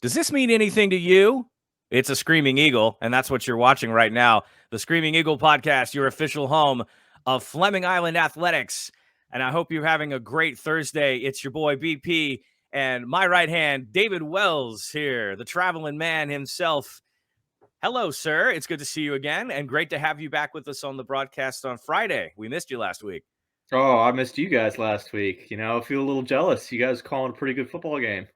Does this mean anything to you? It's a Screaming Eagle, and that's what you're watching right now. The Screaming Eagle podcast, your official home of Fleming Island Athletics. And I hope you're having a great Thursday. It's your boy BP and my right hand, David Wells here, the traveling man himself. Hello, sir. It's good to see you again, and great to have you back with us on the broadcast on Friday. We missed you last week. Oh, I missed you guys last week. I feel a little jealous. You guys calling a pretty good football game.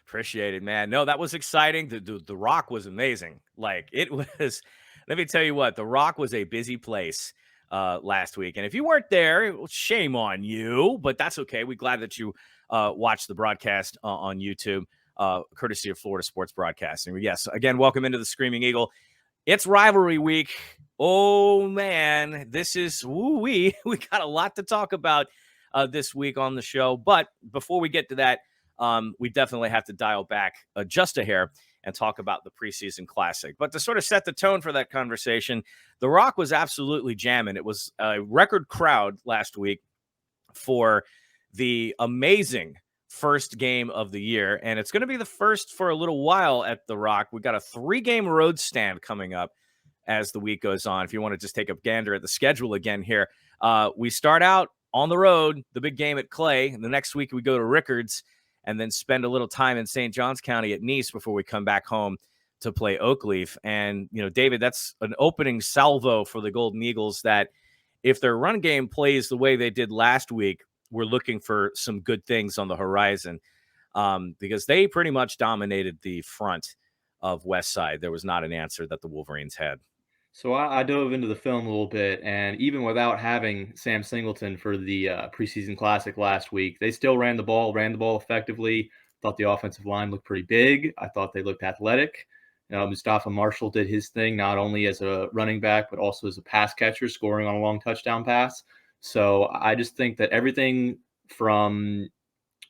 Appreciate it, man. No, that was exciting. The Rock was amazing. Like it was. Let me tell you what, the Rock was a busy place last week, and if you weren't there, shame on you. But that's okay. We're glad that you watched the broadcast on YouTube, courtesy of Florida Sports Broadcasting. Yes, again, welcome into the Screaming Eagle. It's rivalry week. Oh man, this is we got a lot to talk about this week on the show. But before we get to that. We definitely have to dial back just a hair and talk about the Preseason Classic. But to sort of set the tone for that conversation, The Rock was absolutely jamming. It was a record crowd last week for the amazing first game of the year. And it's going to be the first for a little while at The Rock. We've got a 3-game road stand coming up as the week goes on. If you want to just take a gander at the schedule again here, we start out on the road, the big game at Clay. And the next week we go to Rickards, and then spend a little time in St. Johns County at Nice before we come back home to play Oakleaf. And, David, that's an opening salvo for the Golden Eagles that if their run game plays the way they did last week, we're looking for some good things on the horizon because they pretty much dominated the front of Westside. There was not an answer that the Wolverines had. So I dove into the film a little bit, and even without having Sam Singleton for the preseason classic last week, they still ran the ball effectively. Thought the offensive line looked pretty big. I thought they looked athletic. Mustafa Marshall did his thing, not only as a running back, but also as a pass catcher, scoring on a long touchdown pass. So I just think that everything from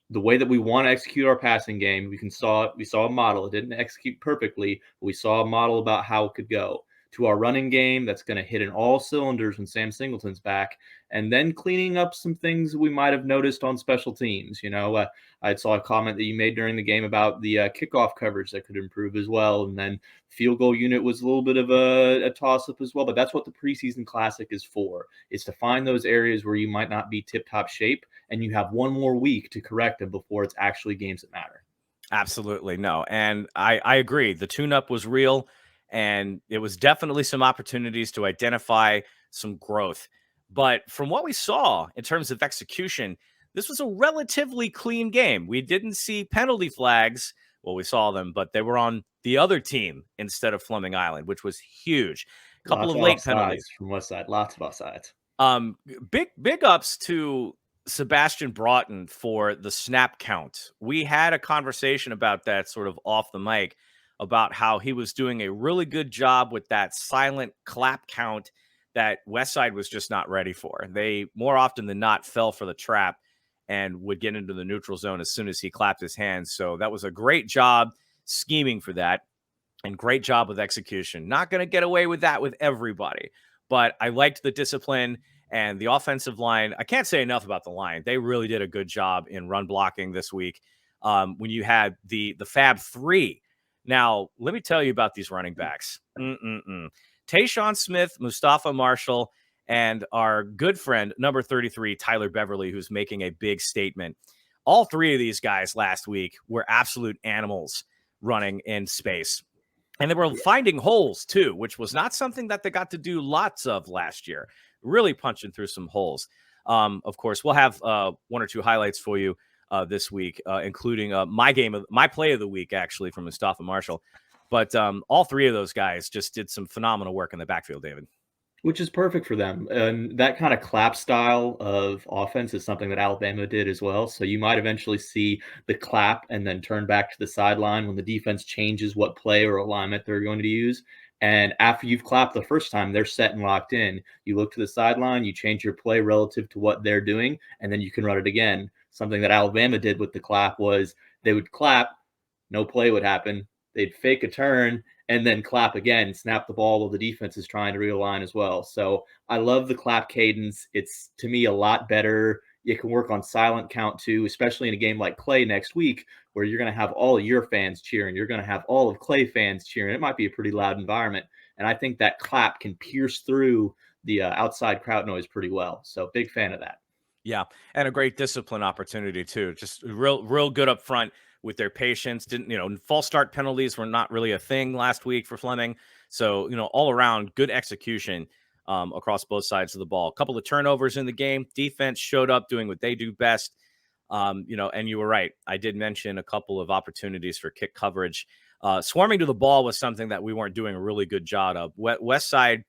the way that we want to execute our passing game, we saw a model. It didn't execute perfectly, but we saw a model about how it could go. To our running game, that's going to hit in all cylinders when Sam Singleton's back, and then cleaning up some things we might have noticed on special teams. I saw a comment that you made during the game about the kickoff coverage that could improve as well, and then field goal unit was a little bit of a toss-up as well, but that's what the preseason classic is for, is to find those areas where you might not be tip-top shape, and you have one more week to correct them before it's actually games that matter. Absolutely. No. And I agree. The tune-up was real. And it was definitely some opportunities to identify some growth. But from what we saw in terms of execution, this was a relatively clean game. We didn't see penalty flags. Well, we saw them, but they were on the other team instead of Fleming Island, which was huge. A couple Lots of of late offsides penalties. from Westside. Lots of offsides. Big ups to Sebastian Broughton for the snap count. We had a conversation about that sort of off the mic about how he was doing a really good job with that silent clap count that Westside was just not ready for. They more often than not fell for the trap and would get into the neutral zone as soon as he clapped his hands. So that was a great job scheming for that and great job with execution. Not going to get away with that with everybody, but I liked the discipline and the offensive line. I can't say enough about the line. They really did a good job in run blocking this week. When you had the Fab Three. Now, let me tell you about these running backs. Tayshawn Smith, Mustafa Marshall, and our good friend, number 33, Tyler Beverly, who's making a big statement. All three of these guys last week were absolute animals running in space. And they were finding holes, too, which was not something that they got to do lots of last year. Really punching through some holes. Of course, we'll have one or two highlights for you this week, including my play of the week, actually, from Mustafa Marshall. But all three of those guys just did some phenomenal work in the backfield, David. Which is perfect for them. And that kind of clap style of offense is something that Alabama did as well. So you might eventually see the clap and then turn back to the sideline when the defense changes what play or alignment they're going to use. And after you've clapped the first time, they're set and locked in. You look to the sideline, you change your play relative to what they're doing, and then you can run it again. Something that Alabama did with the clap was they would clap, no play would happen. They'd fake a turn and then clap again, snap the ball while the defense is trying to realign as well. So I love the clap cadence. It's, to me, a lot better. you can work on silent count too, especially in a game like Clay next week, where you're going to have all of your fans cheering. You're going to have all of Clay fans cheering. It might be a pretty loud environment. And I think that clap can pierce through the outside crowd noise pretty well. So big fan of that. Yeah, and a great discipline opportunity too. Just real good up front with their patience. Didn't false start penalties were not really a thing last week for Fleming. So all around good execution across both sides of the ball. A couple of turnovers in the game. Defense showed up doing what they do best. And you were right. I did mention a couple of opportunities for kick coverage. Swarming to the ball was something that we weren't doing a really good job of. Westside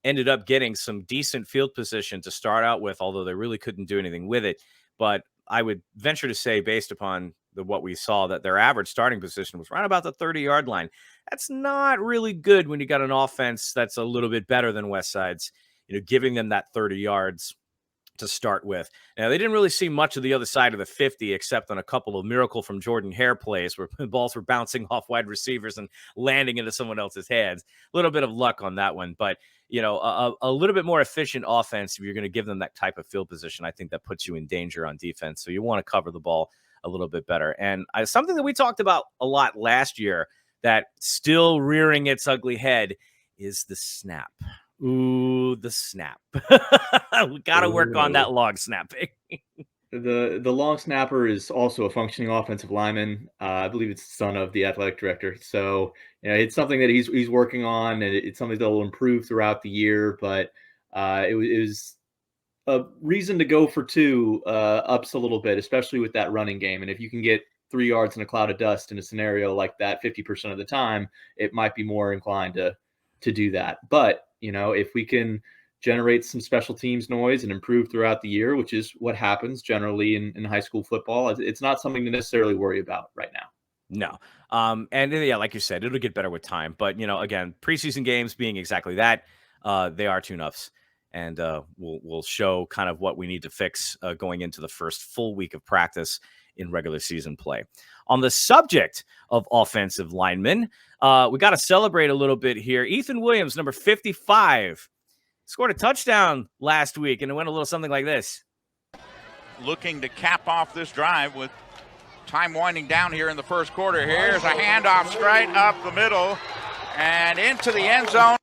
ended up getting some decent field position to start out with, although they really couldn't do anything with it. But I would venture to say, based upon what we saw, that their average starting position was right about the 30-yard line. That's not really good when you got an offense that's a little bit better than Westside's, giving them that 30 yards to start with. Now, they didn't really see much of the other side of the 50, except on a couple of miracle from Jordan Hare plays where balls were bouncing off wide receivers and landing into someone else's hands. A little bit of luck on that one, but a little bit more efficient offense. If you're going to give them that type of field position, I think that puts you in danger on defense. So you want to cover the ball a little bit better. And something that we talked about a lot last year that still rearing its ugly head is the snap. Ooh, the snap. We got to work on that long snapping. The long snapper is also a functioning offensive lineman. I believe it's the son of the athletic director. So it's something that he's working on, and it's something that will improve throughout the year. But it was a reason to go for two ups a little bit, especially with that running game. And if you can get 3 yards in a cloud of dust in a scenario like that 50% of the time, it might be more inclined to do that. But if we can generate some special teams noise and improve throughout the year, which is what happens generally in high school football, it's not something to necessarily worry about right now. No. And yeah, like you said, it'll get better with time. But, again, preseason games being exactly that, they are tune-ups. And we'll show kind of what we need to fix going into the first full week of practice in regular season play. On the subject of offensive linemen, we got to celebrate a little bit here. Ethan Williams, number 55, scored a touchdown last week, and it went a little something like this. Looking to cap off this drive with time winding down here in the first quarter. Here's a handoff straight up the middle and into the end zone.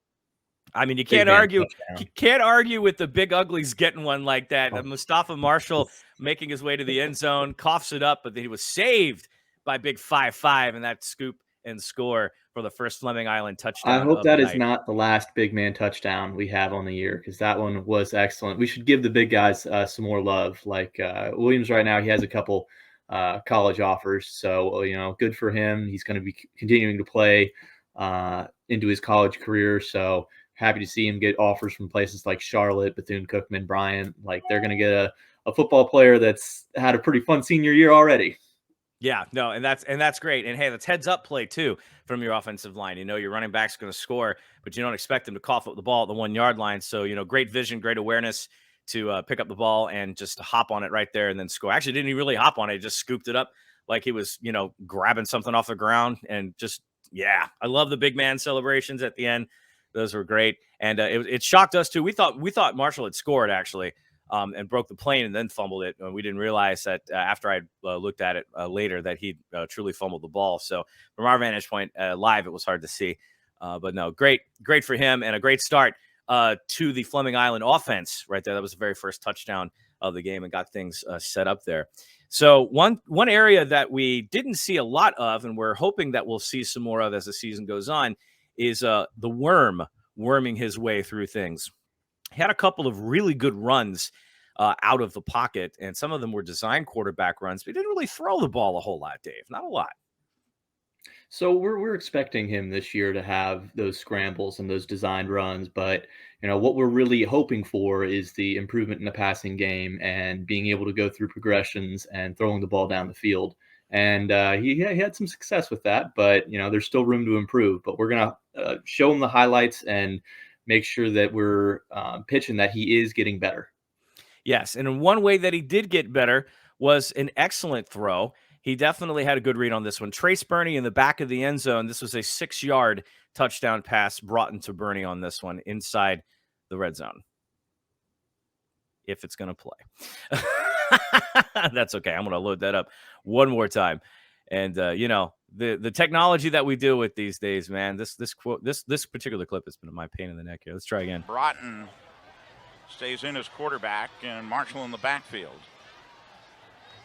I mean, you can't argue. You can't argue with the big uglies getting one like that. Mustafa Marshall making his way to the end zone, coughs it up, but he was saved by big 5'5", and that scoop and score for the first Fleming Island touchdown. I hope that is not the last big man touchdown we have on the year, because that one was excellent. We should give the big guys some more love. Like Williams right now, he has a couple college offers, so good for him. He's going to be continuing to play into his college career, so happy to see him get offers from places like Charlotte, Bethune-Cookman, Bryant. Like, they're going to get a football player that's had a pretty fun senior year already. Yeah, no, and that's great. And hey, that's heads up play too from your offensive line. Your running back's going to score, but you don't expect him to cough up the ball at the 1 yard line. So, great vision, great awareness to pick up the ball and just hop on it right there and then score. Actually, didn't he really hop on it? He just scooped it up like he was, grabbing something off the ground. And just, yeah, I love the big man celebrations at the end. Those were great. And it shocked us too. We thought Marshall had scored actually. And broke the plane and then fumbled it. We didn't realize that after I looked at it later that he truly fumbled the ball. So from our vantage point live, it was hard to see. But no, great for him and a great start to the Fleming Island offense right there. That was the very first touchdown of the game and got things set up there. So one area that we didn't see a lot of and we're hoping that we'll see some more of as the season goes on is the worming his way through things. He had a couple of really good runs out of the pocket, and some of them were design quarterback runs, but he didn't really throw the ball a whole lot, Dave. Not a lot. So we're expecting him this year to have those scrambles and those designed runs, but what we're really hoping for is the improvement in the passing game and being able to go through progressions and throwing the ball down the field. And he had some success with that, but there's still room to improve. But we're gonna show him the highlights and make sure that we're pitching that he is getting better. Yes, and in one way that he did get better was an excellent throw. He definitely had a good read on this one. Trace Burney in the back of the end zone. This was a 6-yard touchdown pass brought into Burney on this one inside the red zone. If it's going to play. That's okay. I'm going to load that up one more time. And, you know, the technology that we deal with these days, man, this particular clip has been my pain in the neck here. Let's try again. Broughton stays in as quarterback, and Marshall in the backfield.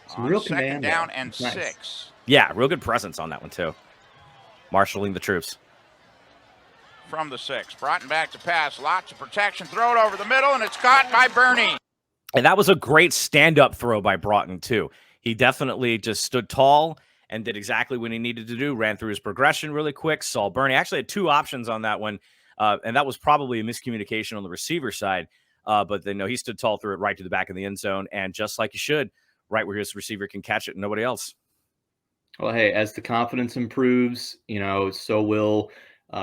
Some real second command down there. and Nice. 6. Yeah, real good presence on that one, too. Marshalling the troops. From the 6. Broughton back to pass. Lots of protection. Throw it over the middle, and it's caught by Bernie. And that was a great stand-up throw by Broughton, too. He definitely just stood tall and did exactly what he needed to do, ran through his progression really quick, saw Bernie. Actually had 2 options on that one, and that was probably a miscommunication on the receiver side. But then, no, he stood tall, threw it right to the back of the end zone, and just like you should, right where his receiver can catch it and nobody else. Well, hey, as the confidence improves, so will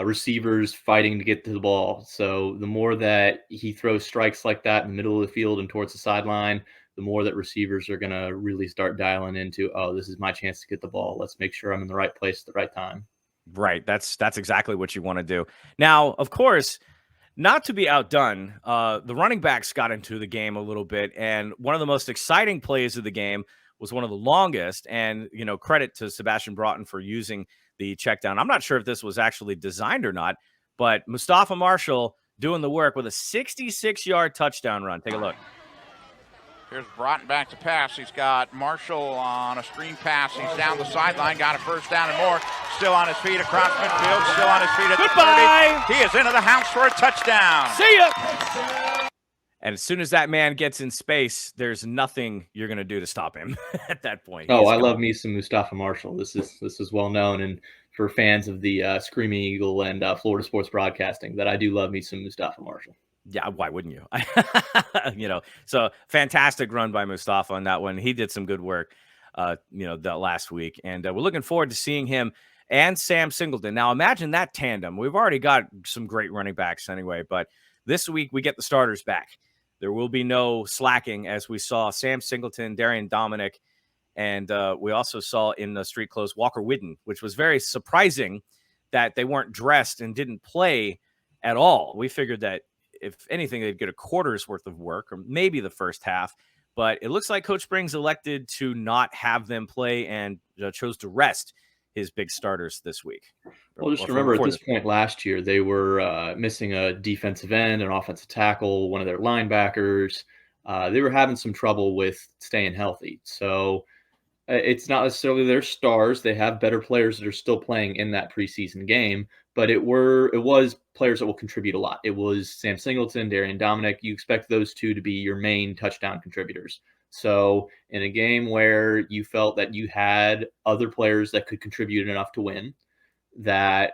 receivers fighting to get to the ball. So the more that he throws strikes like that in the middle of the field and towards the sideline, the more that receivers are going to really start dialing into, oh, this is my chance to get the ball. Let's make sure I'm in the right place at the right time. Right. That's exactly what you want to do. Now, of course, not to be outdone, the running backs got into the game a little bit, and one of the most exciting plays of the game was one of the longest. And, credit to Sebastian Broughton for using the check down. I'm not sure if this was actually designed or not, but Mustafa Marshall doing the work with a 66-yard touchdown run. Take a look. Here's Broughton back to pass. He's got Marshall on a screen pass. He's down the sideline, got a first down and more. Still on his feet across midfield, still on his feet at Goodbye. the 30. He is into the house for a touchdown. See ya. And as soon as that man gets in space, there's nothing you're going to do to stop him at that point. Oh, I love me some Mustafa Marshall. This is well known, and for fans of the Screaming Eagle and Florida Sports Broadcasting, that I do love me some Mustafa Marshall. Yeah, why wouldn't you? So fantastic run by Mustafa on that one. He did some good work, that last week. And we're looking forward to seeing him and Sam Singleton. Now, imagine that tandem. We've already got some great running backs anyway, but this week we get the starters back. There will be no slacking, as we saw Sam Singleton, Darian Dominic, and we also saw in the street clothes Walker Whidden, which was very surprising that they weren't dressed and didn't play at all. We figured that if anything, they'd get a quarter's worth of work or maybe the first half. But it looks like Coach Springs elected to not have them play and chose to rest his big starters this week. Well, just remember at this point last year, they were missing a defensive end, an offensive tackle, one of their linebackers. They were having some trouble with staying healthy. So it's not necessarily their stars. They have better players that are still playing in that preseason game, but it was players that will contribute a lot. It was Sam Singleton, Darian Dominic. You expect those two to be your main touchdown contributors. So in a game where you felt that you had other players that could contribute enough to win, that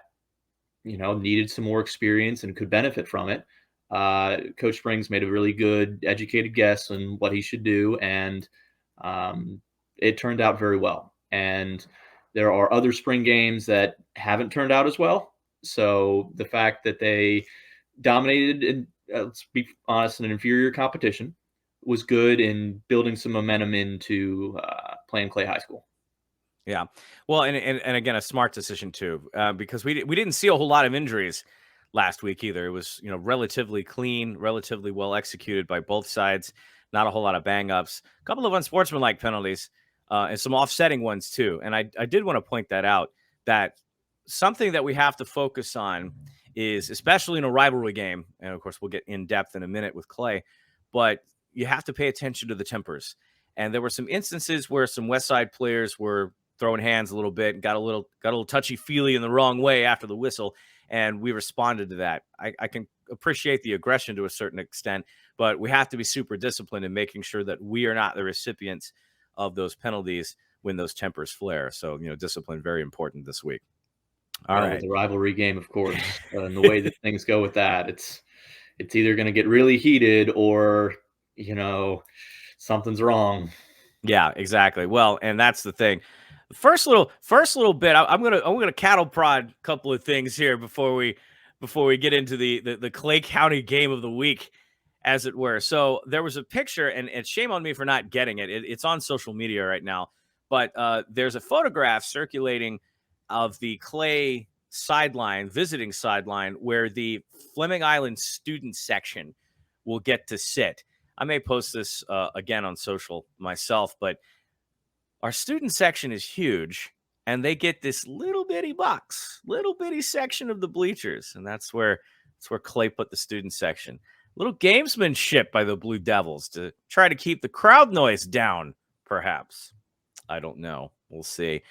needed some more experience and could benefit from it, Coach Springs made a really good, educated guess on what he should do, and it turned out very well. And there are other spring games that haven't turned out as well. So the fact that they dominated, and let's be honest, an inferior competition was good in building some momentum into playing Clay High School. Yeah. Well, and again, a smart decision too, because we didn't see a whole lot of injuries last week either. It was, relatively clean, relatively well executed by both sides. Not a whole lot of bang ups, a couple of unsportsmanlike penalties, and some offsetting ones too. And I did want to point that out, that something that we have to focus on is, especially in a rivalry game, and of course we'll get in depth in a minute with Clay, but you have to pay attention to the tempers. And there were some instances where some Westside players were throwing hands a little bit and got a little touchy-feely in the wrong way after the whistle, and we responded to that. I can appreciate the aggression to a certain extent, but we have to be super disciplined in making sure that we are not the recipients of those penalties when those tempers flare. So, discipline, very important this week. All right. The rivalry game, of course, and the way that things go with that, it's either going to get really heated or, something's wrong. Yeah, exactly. Well, and that's the thing. First little bit, I'm gonna cattle prod a couple of things here before we get into the Clay County game of the week, as it were. So there was a picture, and shame on me for not getting it. It's on social media right now, but there's a photograph circulating of the Clay visiting sideline, where the Fleming Island student section will get to sit. I may post this again on social myself, but our student section is huge, and they get this little bitty section of the bleachers, and that's where Clay put the student section. Little gamesmanship by the Blue Devils to try to keep the crowd noise down, perhaps. I don't know. We'll see.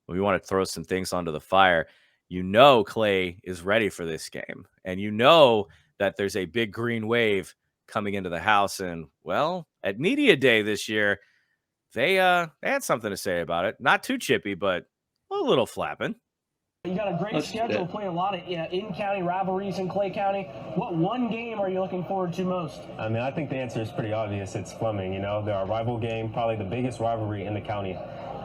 We want to throw some things onto the fire. Clay is ready for this game, and that there's a big green wave coming into the house. And well, at Media Day this year, they had something to say about it. Not too chippy, but a little flapping. You got a great schedule, playing a lot of in-county rivalries in Clay County. What one game are you looking forward to most? I mean, I think the answer is pretty obvious. It's Fleming. They're our rival game, probably the biggest rivalry in the county.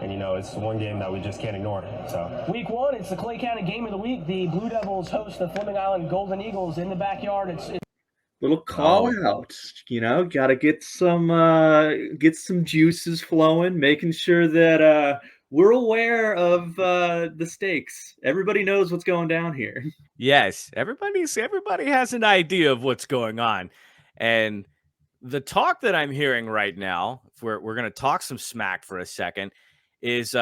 And, it's one game that we just can't ignore. So Week 1, it's the Clay County Game of the Week. The Blue Devils host the Fleming Island Golden Eagles in the backyard. It's little call out, got to get some juices flowing, making sure that we're aware of the stakes. Everybody knows what's going down here. Yes, everybody has an idea of what's going on. And the talk that I'm hearing right now, if we're going to talk some smack for a second, is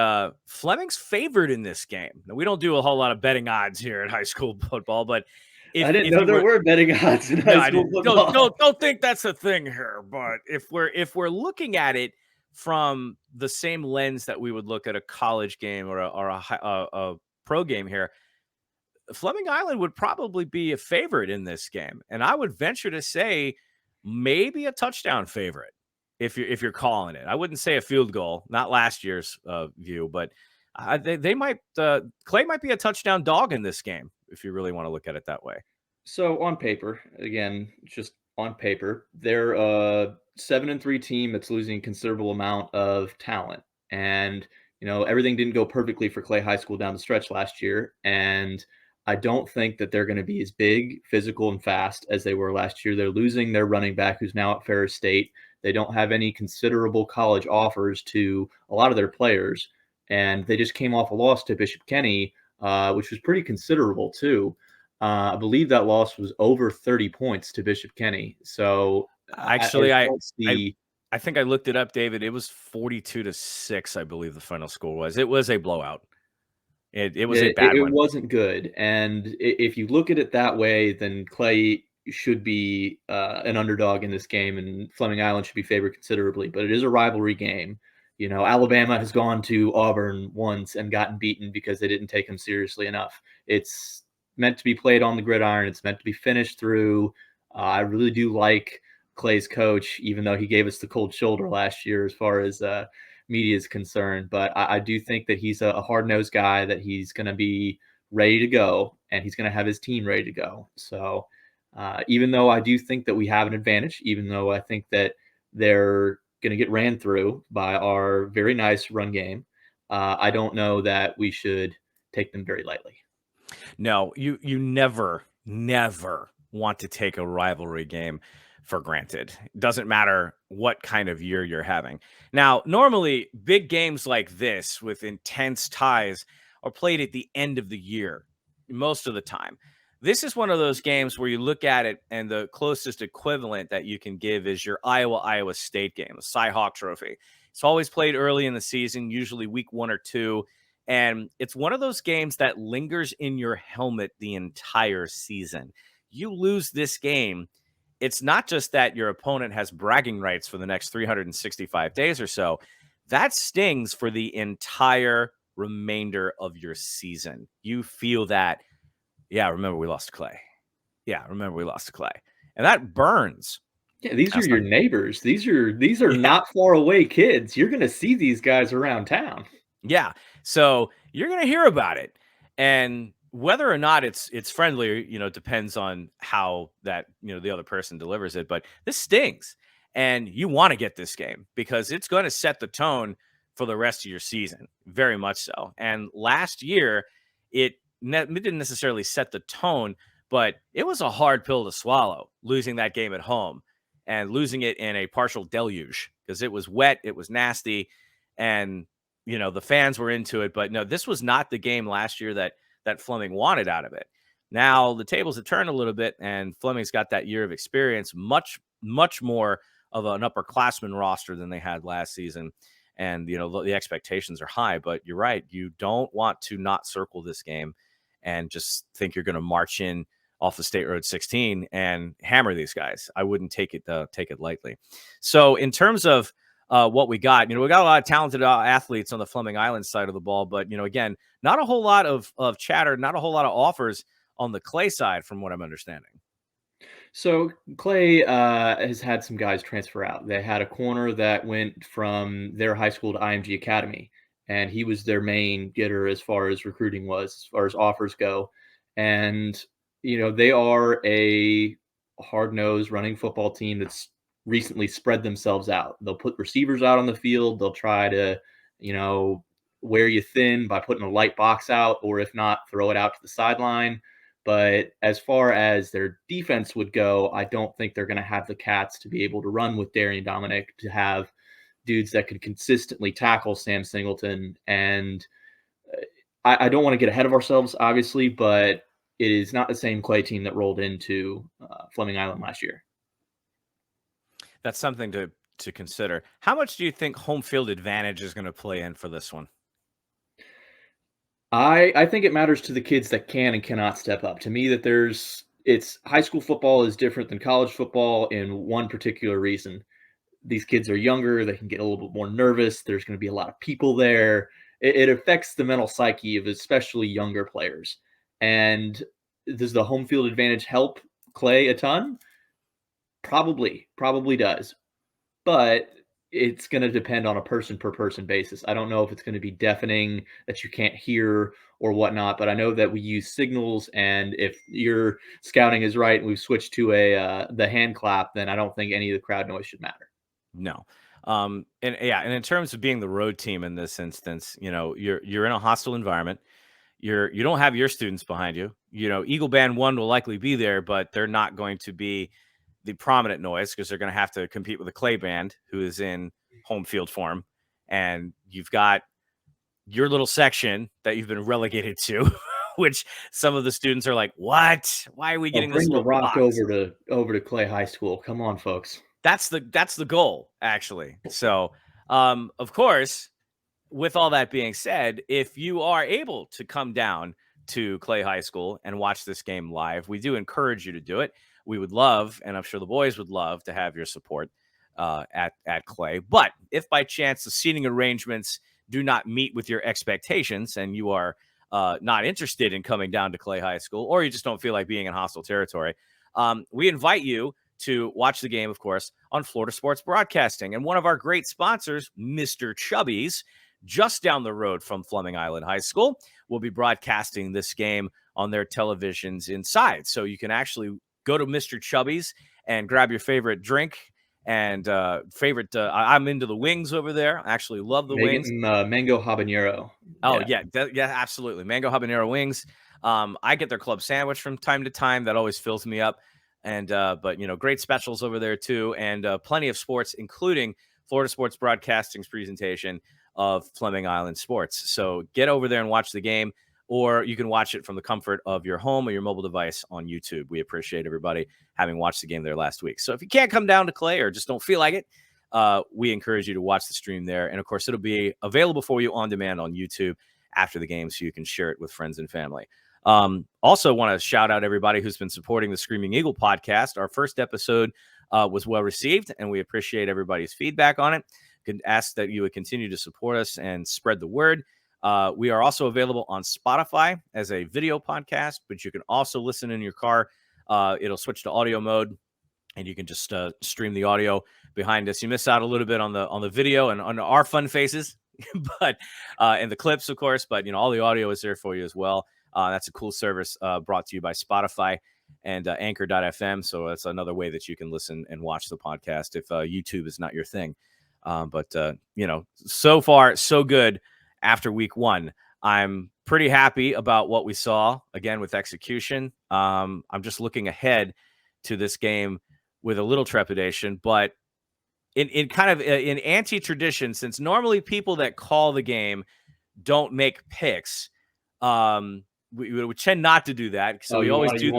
Fleming's favored in this game. Now, we don't do a whole lot of betting odds here at high school football, but I didn't know there were betting odds in high school football. Don't think that's a thing here. But if we're looking at it from the same lens that we would look at a college game or a pro game here, Fleming Island would probably be a favorite in this game, and I would venture to say maybe a touchdown favorite if you're calling it. I wouldn't say a field goal, not last year's view, but they might. Clay might be a touchdown dog in this game if you really want to look at it that way. So on paper, again, just on paper, they're a 7-3 team that's losing a considerable amount of talent, and everything didn't go perfectly for Clay High School down the stretch last year, and I don't think that they're going to be as big, physical, and fast as they were last year. They're losing their running back, who's now at Ferris State. They don't have any considerable college offers to a lot of their players, and they just came off a loss to Bishop Kenny, which was pretty considerable too. I believe that loss was over 30 points to Bishop Kenny. So actually, I think I looked it up, David. It was 42-6, I believe the final score was. It was a blowout. It was a bad one. It wasn't good. And if you look at it that way, then Clay should be an underdog in this game, and Fleming Island should be favored considerably. But it is a rivalry game. Alabama has gone to Auburn once and gotten beaten because they didn't take them seriously enough. It's meant to be played on the gridiron. It's meant to be finished through. I really do like Clay's coach, even though he gave us the cold shoulder last year as far as media is concerned. But I do think that he's a hard-nosed guy, that he's going to be ready to go, and he's going to have his team ready to go. So even though I do think that we have an advantage, even though I think that they're going to get ran through by our very nice run game, I don't know that we should take them very lightly. No, you never want to take a rivalry game for granted. It doesn't matter what kind of year you're having. Now, normally big games like this with intense ties are played at the end of the year most of the time. This is one of those games where you look at it and the closest equivalent that you can give is your Iowa State game, the Cy Hawk Trophy. It's always played early in the season, usually week 1 or 2. And it's one of those games that lingers in your helmet the entire season. You lose this game, it's not just that your opponent has bragging rights for the next 365 days or so. That stings for the entire remainder of your season. You feel that, yeah, remember we lost to Clay. Yeah, remember we lost to Clay. And that burns. Yeah, these are your neighbors. These are not far away kids. You're going to see these guys around town. Yeah. So you're going to hear about it. And whether or not it's friendly, depends on how that, the other person delivers it. But this stings. And you want to get this game because it's going to set the tone for the rest of your season. Very much so. And last year, it didn't necessarily set the tone, but it was a hard pill to swallow, losing that game at home and losing it in a partial deluge because it was wet, it was nasty, and the fans were into it. But no, this was not the game last year that Fleming wanted out of it. Now the tables have turned a little bit, and Fleming's got that year of experience, much more of an upperclassman roster than they had last season. And, the expectations are high, but you're right. You don't want to not circle this game and just think you're going to march in off the State Road 16 and hammer these guys. I wouldn't take it lightly. So in terms of what we got, we got a lot of talented athletes on the Fleming Island side of the ball, but, again, not a whole lot of chatter, not a whole lot of offers on the Clay side from what I'm understanding. So Clay has had some guys transfer out. They had a corner that went from their high school to IMG Academy, and he was their main getter as far as recruiting was, as far as offers go. And, they are a hard-nosed running football team that's recently spread themselves out. They'll put receivers out on the field. They'll try to, wear you thin by putting a light box out, or if not, throw it out to the sideline. But as far as their defense would go, I don't think they're going to have the cats to be able to run with Darian Dominic, to have dudes that could consistently tackle Sam Singleton. And I don't want to get ahead of ourselves, obviously, but it is not the same Clay team that rolled into Fleming Island last year. That's something to consider. How much do you think home field advantage is going to play in for this one? I think it matters to the kids that can and cannot step up. To me, that it's high school football is different than college football in one particular reason. These kids are younger. They can get a little bit more nervous. There's going to be a lot of people there. It affects the mental psyche of especially younger players. And does the home field advantage help Clay a ton? Probably does. But it's going to depend on a person per person basis. I don't know if it's going to be deafening that you can't hear or whatnot, but I know that we use signals, and if your scouting is right and we've switched to the hand clap, then I don't think any of the crowd noise should matter. No. And in terms of being the road team in this instance, you're in a hostile environment. You don't have your students behind you. Eagle Band 1 will likely be there, but they're not going to be the prominent noise because they're going to have to compete with the Clay band, who is in home field form. And you've got your little section that you've been relegated to, which some of the students are like, what? Why are we getting this little rock box? over to Clay High School? Come on, folks. That's the goal, actually. So, of course, with all that being said, if you are able to come down to Clay High School and watch this game live, we do encourage you to do it. We would love, and I'm sure the boys would love, to have your support at Clay. But if by chance the seating arrangements do not meet with your expectations and you are not interested in coming down to Clay High School, or you just don't feel like being in hostile territory, we invite you to watch the game, of course, on Florida Sports Broadcasting. And one of our great sponsors, Mr. Chubby's, just down the road from Fleming Island High School, will be broadcasting this game on their televisions inside. So you can actually go to Mr. Chubby's and grab your favorite drink and I'm into the wings over there. I actually love the wings. Mango habanero. Oh, yeah, absolutely. Mango habanero wings. I get their club sandwich from time to time. That always fills me up. And but great specials over there too, and plenty of sports, including Florida Sports Broadcasting's presentation of Fleming Island sports. So get over there and watch the game, or you can watch it from the comfort of your home or your mobile device on YouTube. We appreciate everybody having watched the game there last week. So if you can't come down to Clay or just don't feel like it, we encourage you to watch the stream there. And of course, it'll be available for you on demand on YouTube after the game, so you can share it with friends and family. Also want to shout out everybody who's been supporting the Screaming Eagle podcast. Our first episode was well received, and we appreciate everybody's feedback on it. Could ask that you would continue to support us and spread the word. We are also available on Spotify as a video podcast, but you can also listen in your car. It'll switch to audio mode, and you can just stream the audio behind us. You miss out a little bit on the video and on our fun faces, but and the clips, of course. But all the audio is there for you as well. That's a cool service brought to you by Spotify and Anchor.fm. So that's another way that you can listen and watch the podcast if YouTube is not your thing. But so far, so good after week one. I'm pretty happy about what we saw, again, with execution. I'm just looking ahead to this game with a little trepidation, but in kind of in anti-tradition, since normally people that call the game don't make picks, we tend not to do that. So we always do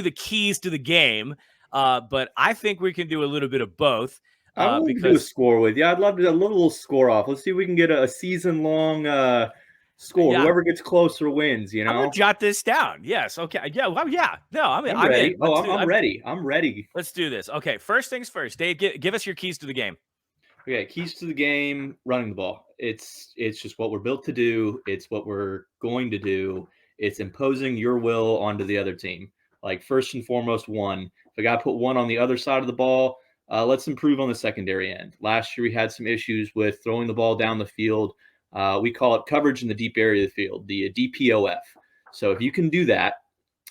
the keys to the game. But I think we can do a little bit of both. I want to do a Because score with you. I'd love to do a little score off. Let's see if we can get a season-long score. Yeah. Whoever gets closer wins, you I'm know? gonna jot this down. Yes. Okay. Yeah. Well, yeah. No, I'm I'm ready. in. I'm ready. I'm ready. Let's do this. Okay. First things first. Dave, give us your keys to the game. Okay, keys to the game, running the ball. It's just what we're built to do. It's what we're going to do. It's imposing your will onto the other team. Like first and foremost, one. If I got to put one on the other side of the ball, let's improve on the secondary end. Last year we had some issues with throwing the ball down the field. We call it coverage in the deep area of the field, the DPOF. So if you can do that,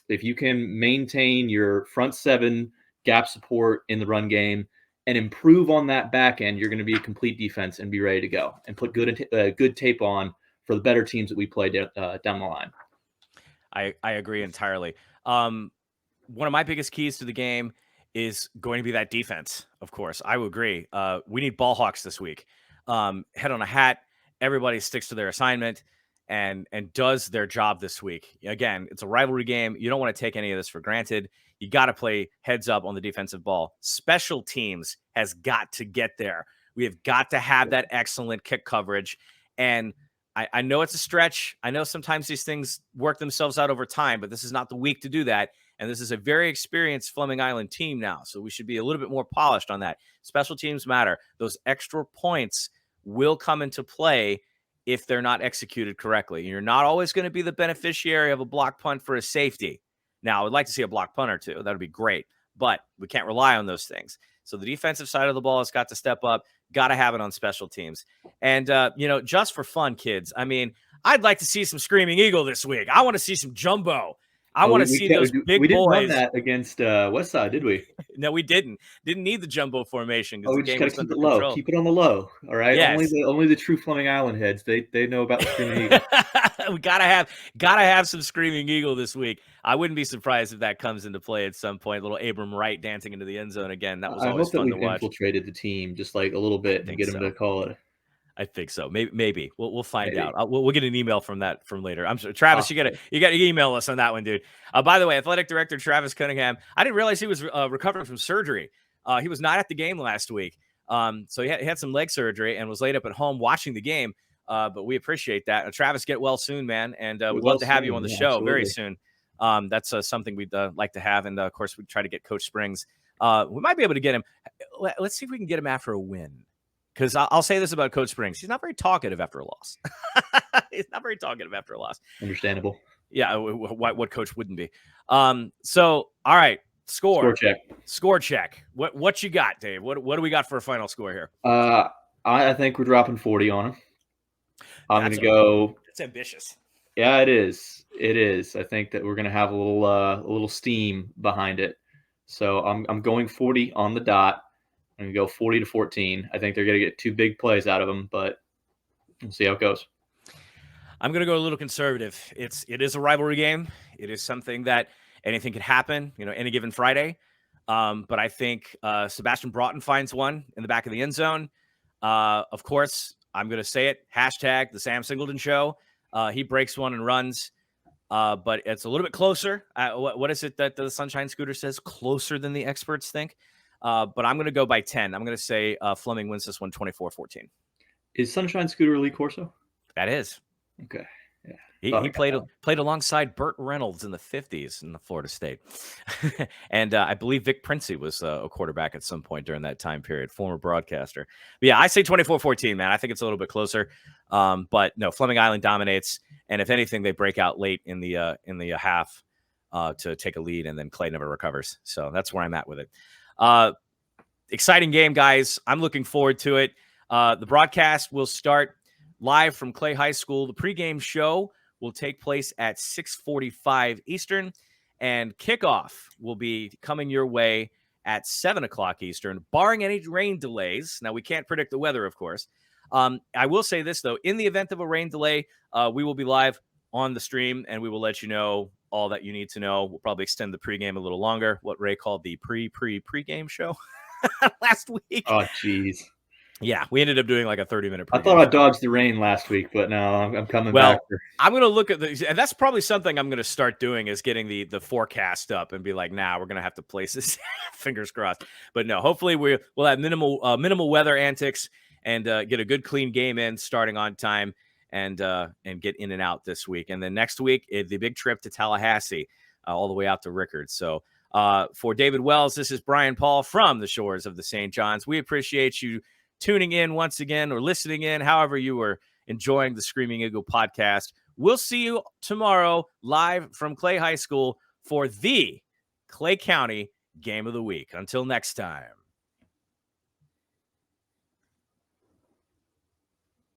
if you can maintain your front seven gap support in the run game and improve on that back end, you're going to be a complete defense and be ready to go and put good tape on for the better teams that we play down the line. I agree entirely. One of my biggest keys to the game is going to be that defense. Of course, I would agree. We need ball hawks this week. Head on a hat. Everybody sticks to their assignment and does their job this week. Again, it's a rivalry game. You don't want to take any of this for granted. You got to play heads up on the defensive ball. Special teams has got to get there. We have got to have that excellent kick coverage. And I know it's a stretch. I know sometimes these things work themselves out over time, but this is not the week to do that. And this is a very experienced Fleming Island team now. So we should be a little bit more polished on that. Special teams matter. Those extra points will come into play if they're not executed correctly. You're not always going to be the beneficiary of a block punt for a safety. Now, I would like to see a block punt or two. That would be great. But we can't rely on those things. So the defensive side of the ball has got to step up. Got to have it on special teams. And, just for fun, kids, I mean, I'd like to see some Screaming Eagle this week. I want to see some Jumbo. I want to see those big boys. We didn't run that against Westside, did we? No, we didn't. Didn't need the jumbo formation because we the just game got was to keep under it low. control. Keep it on the low. All right. Yes. Only the true Fleming Island heads. They know about the Screaming Eagle. We gotta have some Screaming Eagle this week. I wouldn't be surprised if that comes into play at some point. Little Abram Wright dancing into the end zone again. That was always fun to watch. Infiltrated the team just like a little bit and get them to call it. I think so. Maybe we'll find out. We'll get an email from later. I'm sorry, Travis. You got to email us on that one, dude. By the way, athletic director Travis Cunningham. I didn't realize he was recovering from surgery. He was not at the game last week, so he had some leg surgery and was laid up at home watching the game. But we appreciate that. Travis, get well soon, man, and we'd love to have you on the show very soon. That's something we'd like to have, and of course we try to get Coach Springs. We might be able to get him. Let's see if we can get him after a win. Because I'll say this about Coach Springs. He's not very talkative after a loss. He's not very talkative after a loss. Understandable. Yeah, what coach wouldn't be? So, all right, score check. What you got, Dave? What do we got for a final score here? I think we're dropping 40 on him. I'm going to go. That's ambitious. Yeah, it is. It is. I think that we're going to have a little steam behind it. So I'm going 40 on the dot. I'm going to go 40-14. I think they're going to get two big plays out of them, but we'll see how it goes. I'm going to go a little conservative. It is a rivalry game. It is something that anything could happen, any given Friday. But I think Sebastian Broughton finds one in the back of the end zone. Of course, I'm going to say it. # the Sam Singleton show. He breaks one and runs. But it's a little bit closer. What is it that the Sunshine Scooter says? Closer than the experts think. But I'm going to go by 10. I'm going to say Fleming wins this one 24-14. Is Sunshine Scooter Lee Corso? That is. Okay. Yeah. He played alongside Burt Reynolds in the 50s in the Florida State. And I believe Vic Princey was a quarterback at some point during that time period, former broadcaster. But yeah, I say 24-14, man. I think it's a little bit closer. But no, Fleming Island dominates. And if anything, they break out late in the half to take a lead, and then Clay never recovers. So that's where I'm at with it. Exciting game, guys. I'm looking forward to it. The broadcast will start live from Clay High School. The pregame show will take place at 6:45 Eastern, and kickoff will be coming your way at 7 o'clock Eastern, barring any rain delays. Now, we can't predict the weather, of course. I will say this, though. In the event of a rain delay, we will be live on the stream, and we will let you know all that you need to know. We'll probably extend the pregame a little longer, what Ray called the pregame show last week. Oh, jeez. Yeah, we ended up doing like a 30-minute. I thought I dodged the rain last week, but no, I'm coming back. I'm going to look at and that's probably something I'm going to start doing is getting the forecast up and be like, nah, we're going to have to place this. Fingers crossed. But no, hopefully we'll have minimal weather antics and get a good clean game in starting on time and get in and out this week. And then next week, the big trip to Tallahassee, all the way out to Rickard. So for David Wells, this is Brian Paul from the shores of the St. John's. We appreciate you tuning in once again or listening in, however you were enjoying the Screaming Eagle podcast. We'll see you tomorrow live from Clay High School for the Clay County Game of the Week. Until next time.